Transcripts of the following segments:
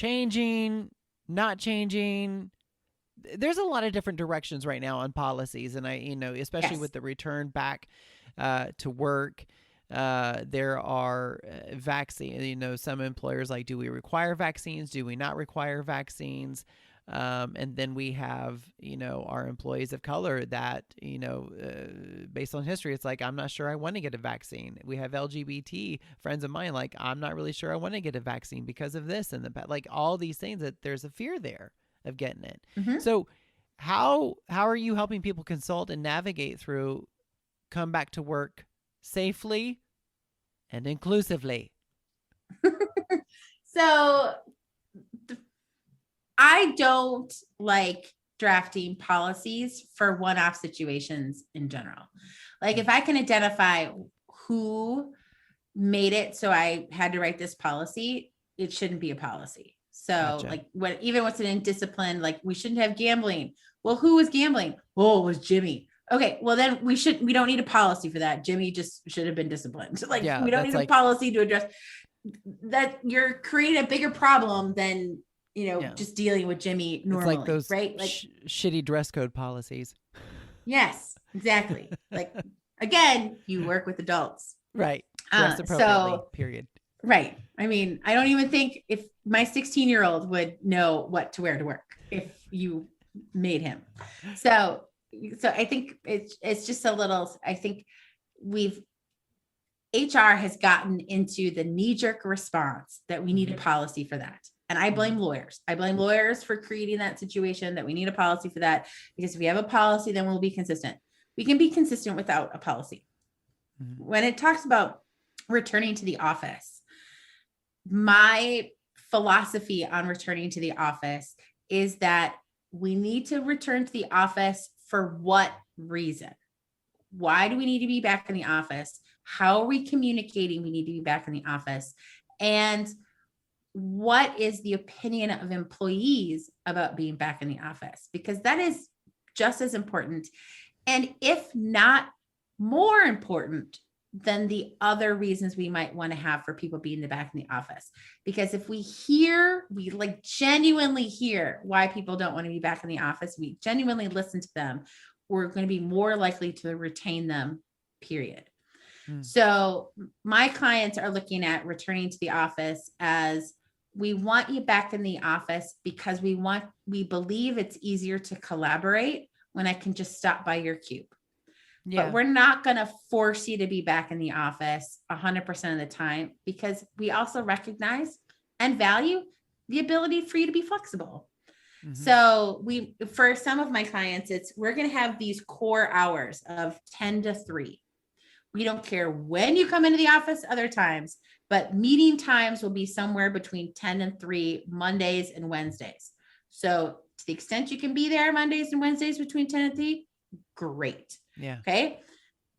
changing, not changing. There's a lot of different directions right now on policies, and especially Yes. with the return back to work. There are vaccine. Some employers like, do we require vaccines? Do we not require vaccines? And then we have, our employees of color that, based on history, it's like, I'm not sure I want to get a vaccine. We have LGBT friends of mine, like, I'm not really sure I want to get a vaccine because of this and like all these things, that there's a fear there of getting it. Mm-hmm. So how are you helping people consult and navigate through come back to work safely and inclusively? So I don't like drafting policies for one-off situations in general. Like if I can identify who made it so I had to write this policy, it shouldn't be a policy. So Gotcha. like even what's an indiscipline, like we shouldn't have gambling. Well, who was gambling? Oh, it was Jimmy. Okay, well then we don't need a policy for that. Jimmy just should have been disciplined. Like Yeah, we don't that's need a like, policy to address that. You're creating a bigger problem than yeah, just dealing with Jimmy it's like normally, those right? Like shitty dress code policies. yes, exactly. Like again, you work with adults. Right. Dress appropriately, So period. right. I mean, I don't even think if my 16-year-old would know what to wear to work if you made him. So I think it's just a little, I think we've HR has gotten into the knee-jerk response that we need a policy for that. And I blame lawyers. I blame lawyers for creating that situation, that we need a policy for that, because if we have a policy, then we'll be consistent. We can be consistent without a policy. Mm-hmm. When it talks about returning to the office, my philosophy on returning to the office is that we need to return to the office for what reason? Why do we need to be back in the office? How are we communicating we need to be back in the office? And what is the opinion of employees about being back in the office? Because that is just as important, and if not more important than the other reasons we might want to have for people being back in the office. Because if we like genuinely hear why people don't want to be back in the office, we genuinely listen to them, we're going to be more likely to retain them, period. So my clients are looking at returning to the office as, we want you back in the office because we believe it's easier to collaborate when I can just stop by your cube. Yeah. But we're not going to force you to be back in the office 100% of the time, because we also recognize and value the ability for you to be flexible. Mm-hmm. So for some of my clients, we're going to have these core hours of 10 to 3. We don't care when you come into the office other times, but meeting times will be somewhere between 10 and 3 Mondays and Wednesdays. So to the extent you can be there Mondays and Wednesdays between 10 and 3, great. Yeah. Okay.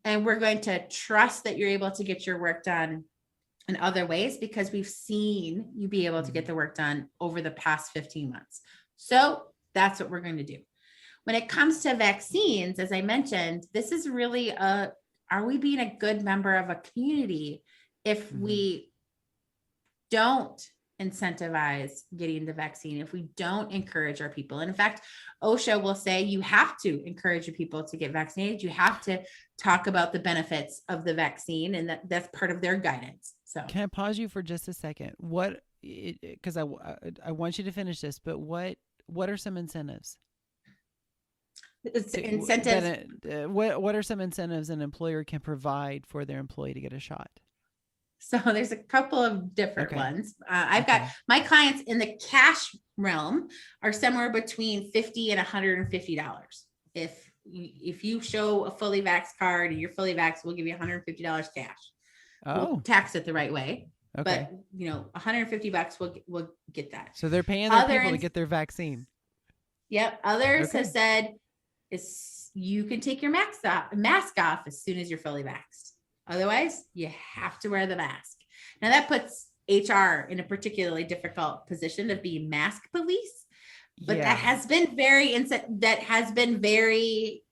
And we're going to trust that you're able to get your work done in other ways, because we've seen you be able to get the work done over the past 15 months. So that's what we're going to do. When it comes to vaccines, as I mentioned, this is really are we being a good member of a community if we don't incentivize getting the vaccine, if we don't encourage our people? And in fact, OSHA will say you have to encourage your people to get vaccinated. You have to talk about the benefits of the vaccine, and that's part of their guidance. So can I pause you for just a second? Because I want you to finish this, but what are some incentives? Incentives. What are some incentives an employer can provide for their employee to get a shot? So there's a couple of different ones. I've got my clients in the cash realm are somewhere between $50 and $150. If you show a fully vax card and you're fully vaxxed, we'll give you $150 cash. We'll tax it the right way. Okay. But $150 we'll get that. So they're paying their people to get their vaccine. Yep. Others have said you can take your mask off as soon as you're fully vaxxed. Otherwise, you have to wear the mask. Now that puts HR in a particularly difficult position of being mask police, but that has been very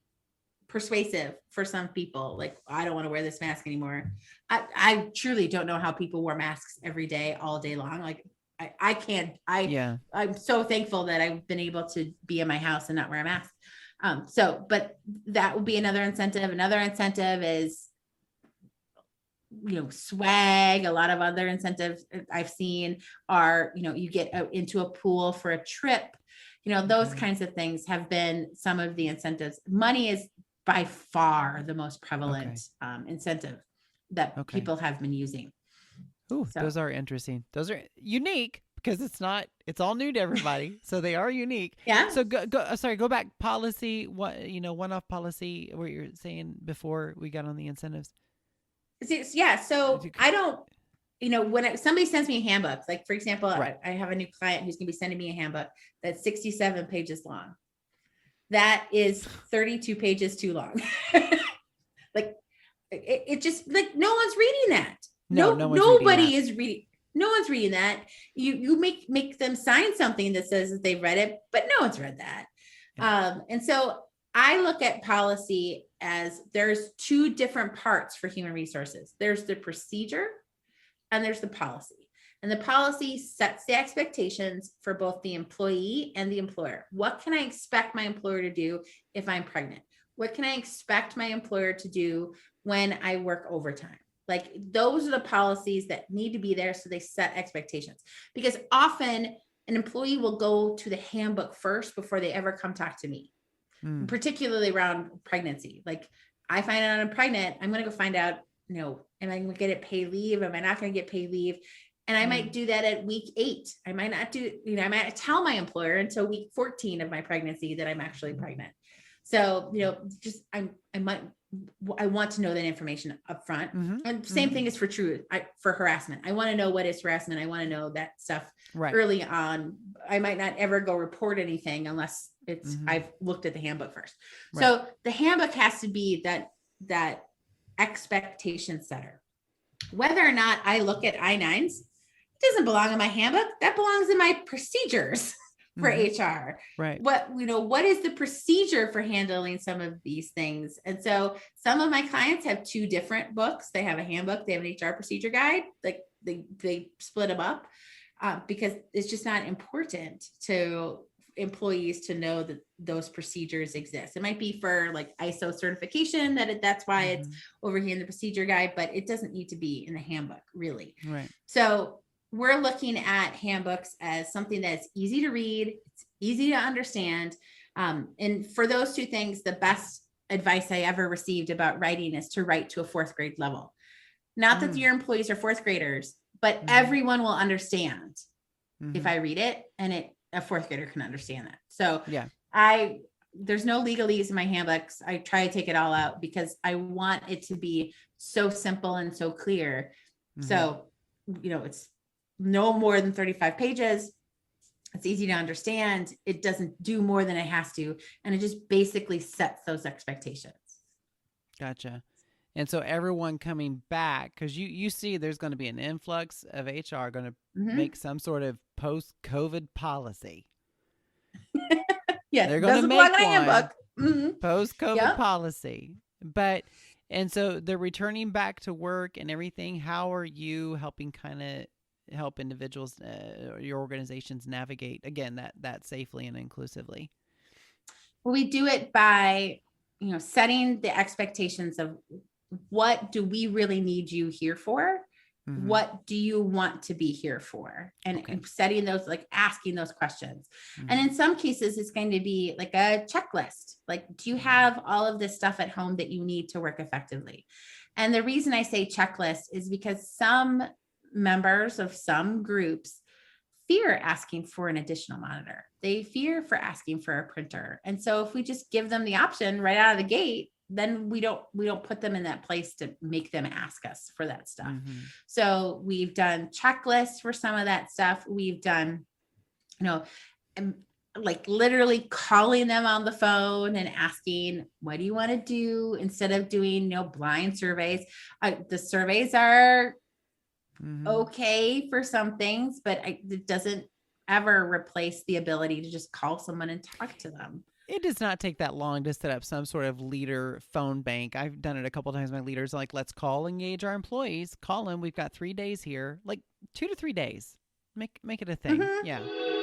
persuasive for some people. Like, I don't want to wear this mask anymore. I truly don't know how people wear masks every day, all day long. Like, I can't, Yeah. I'm so thankful that I've been able to be in my house and not wear a mask. So, but that would be another incentive. Another incentive is, swag. A lot of other incentives I've seen are, you get into a pool for a trip, those Okay. kinds of things have been some of the incentives. Money is by far the most prevalent Okay. incentive that Okay. people have been using. Ooh, So those are interesting. Those are unique because it's all new to everybody. So they are unique. yeah. So go back policy, one-off policy, what you're saying before we got on the incentives. Yeah. So I don't, when somebody sends me a handbook, like for example, Right. I have a new client who's going to be sending me a handbook that's 67 pages long. That is 32 pages too long. Like it just like no one's reading that. No, No, no one's reading nobody that. is reading. No one's reading that. You make them sign something that says that they've read it, but no one's read that. Yeah. And so I look at policy as there's two different parts for human resources. There's the procedure and there's the policy. And the policy sets the expectations for both the employee and the employer. What can I expect my employer to do if I'm pregnant? What can I expect my employer to do when I work overtime? Like those are the policies that need to be there so they set expectations. Because often an employee will go to the handbook first before they ever come talk to me, particularly around pregnancy. Like I find out I'm pregnant, I'm going to go find out, am I going to get it paid leave? Am I not going to get paid leave? And I might do that at week 8. I might not do, I might tell my employer until week 14 of my pregnancy that I'm actually pregnant. So, just I want to know that information up front. And same thing is for for harassment. I want to know what is harassment. I want to know that stuff early on. I might not ever go report anything unless it's I've looked at the handbook first. Right. So the handbook has to be that expectation setter. Whether or not I look at I-9s, it doesn't belong in my handbook. That belongs in my procedures for HR. Right. What is the procedure for handling some of these things? And so some of my clients have 2 different books. They have a handbook, they have an HR procedure guide. Like they split them up because it's just not important to employees to know that those procedures exist. It might be for like ISO certification that's why it's over here in the procedure guide, but it doesn't need to be in the handbook really. Right. So we're looking at handbooks as something that's easy to read, it's easy to understand. And for those 2 things, the best advice I ever received about writing is to write to a 4th grade level. Not that your employees are 4th graders, but everyone will understand if I read it, and a 4th grader can understand that. So yeah, there's no legalese in my handbooks. I try to take it all out because I want it to be so simple and so clear. So, it's no more than 35 pages. It's easy to understand. It doesn't do more than it has to. And it just basically sets those expectations. Gotcha. And so everyone coming back, because you see there's going to be an influx of HR going to make some sort of post-COVID policy. Yeah, they're going to make one post-COVID Yep. policy. And so they're returning back to work and everything. How are you helping help individuals, your organizations navigate again that safely and inclusively? Well, we do it by setting the expectations of what do we really need you here for? What do you want to be here for? And setting those, like asking those questions. And in some cases, it's going to be like a checklist. Like, do you have all of this stuff at home that you need to work effectively? And the reason I say checklist is because some members of some groups fear asking for an additional monitor. They fear for asking for a printer. And so if we just give them the option right out of the gate, then we don't put them in that place to make them ask us for that stuff. So we've done checklists for some of that stuff. We've done, like literally calling them on the phone and asking, what do you want to do, instead of doing, blind surveys. The surveys are okay for some things, but it doesn't ever replace the ability to just call someone and talk to them. It does not take that long to set up some sort of leader phone bank. I've done it a couple of times. My leaders are like, let's engage our employees. Call them. We've got 3 days here, like 2 to 3 days. Make it a thing. Mhm. Yeah.